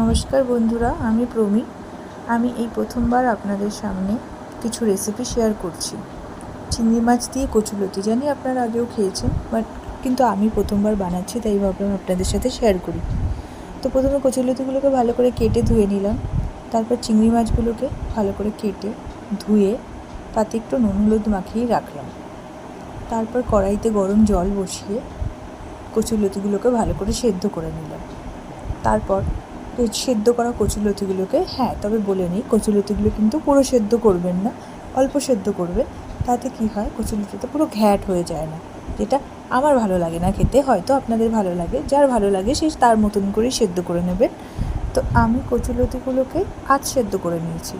নমস্কার বন্ধুরা, আমি প্রমি। আমি এই প্রথমবার আপনাদের সামনে কিছু রেসিপি শেয়ার করছি। চিংড়ি মাছ দিয়ে কচুলতি জানি আপনারা আগেও খেয়েছেন, কিন্তু আমি প্রথমবার বানাচ্ছি, তাই ভাবলাম আপনাদের সাথে শেয়ার করি। তো প্রথমে কচুলতিগুলোকে ভালো করে কেটে ধুয়ে নিলাম। তারপর চিংড়ি মাছগুলোকে ভালো করে কেটে ধুয়ে তাতে একটু নুন হলুদ মাখিয়ে রাখলাম। তারপর কড়াইতে গরম জল বসিয়ে কচুলতিগুলোকে ভালো করে সেদ্ধ করে নিলাম। তারপর সেদ্ধ করা কচুলতিগুলোকে, তবে বলে নিই, কচুলতিগুলো কিন্তু পুরো সেদ্ধ করবেন না, অল্প সেদ্ধ করবে। তাতে কি হয়, কচুলতিটা পুরো ঘ্যাট হয়ে যায় না, যেটা আমার ভালো লাগে না খেতে। হয়তো আপনাদের ভালো লাগে, যার ভালো লাগে সে তার মতন করেই সেদ্ধ করে নেবেন। তো আমি কচুলতিগুলোকে সেদ্ধ করে নিয়েছি।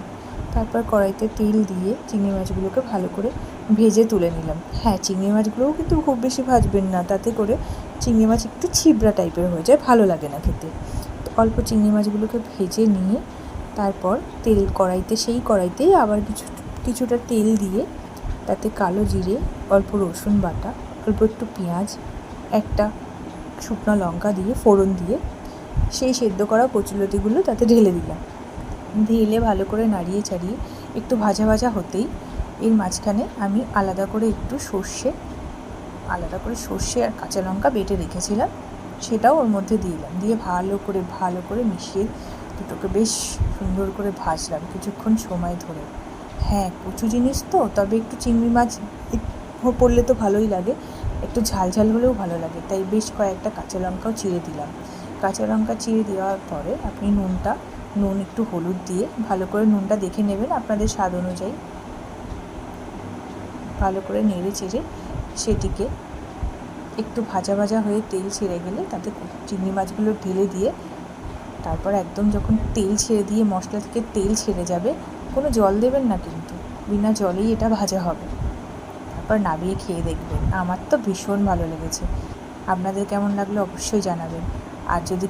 তারপর কড়াইতে তেল দিয়ে চিংড়ি মাছগুলোকে ভালো করে ভেজে তুলে নিলাম। চিংড়ি মাছগুলোও কিন্তু খুব বেশি ভাজবেন না, তাতে করে চিংড়ি মাছ একটু ছিবড়া টাইপের হয়ে যায়, ভালো লাগে না খেতে। অল্প চিংড়ি মাছগুলোকে ভেজে নিয়ে তারপর সেই কড়াইতেই আবার কিছুটা তেল দিয়ে তাতে কালো জিরে, অল্প রসুন বাটা, অল্প একটু পেঁয়াজ, একটা শুকনো লঙ্কা দিয়ে ফোড়ন দিয়ে সেই সেদ্ধ করা কচুলতিগুলো তাতে ঢেলে দিলাম। ঢেলে ভালো করে নাড়িয়ে চাড়িয়ে একটু ভাজা ভাজা হতেই এর মাঝখানে আমি আলাদা করে সর্ষে আর কাঁচা লঙ্কা বেটে রেখেছিলাম, সেটাও ওর মধ্যে দিলাম। দিয়ে ভালো করে মিশিয়ে দুটোকে বেশ সুন্দর করে ভাজলাম কিছুক্ষণ সময় ধরে। কচু জিনিস তো, তবে একটু চিংড়ি মাছ পড়লে তো ভালোই লাগে, একটু ঝাল ঝাল হলেও ভালো লাগে, তাই বেশ কয়েকটা কাঁচা লঙ্কাও চিড়ে দিলাম। কাঁচা লঙ্কা চিড়ে দেওয়ার পরে আপনি নুন একটু হলুদ দিয়ে ভালো করে নুনটা দেখে নেবেন আপনাদের স্বাদ অনুযায়ী। ভালো করে নেড়ে চেড়ে সেটিকে একটু ভাজা ভাজা হয়ে তেল ছেড়ে গেলে তাতে চিংড়ি মাছগুলো ঢেলে দিয়ে তারপর একদম যখন তেল ছেড়ে দিয়ে মশলা থেকে তেল ছেড়ে যাবে, কোনো জল দেবেন না, কিন্তু বিনা জলেই এটা ভাজা হবে। তারপর নামিয়ে খেয়ে দেখবেন। আমার তো ভীষণ ভালো লেগেছে। আপনাদের কেমন লাগলো অবশ্যই জানাবেন। আর যদি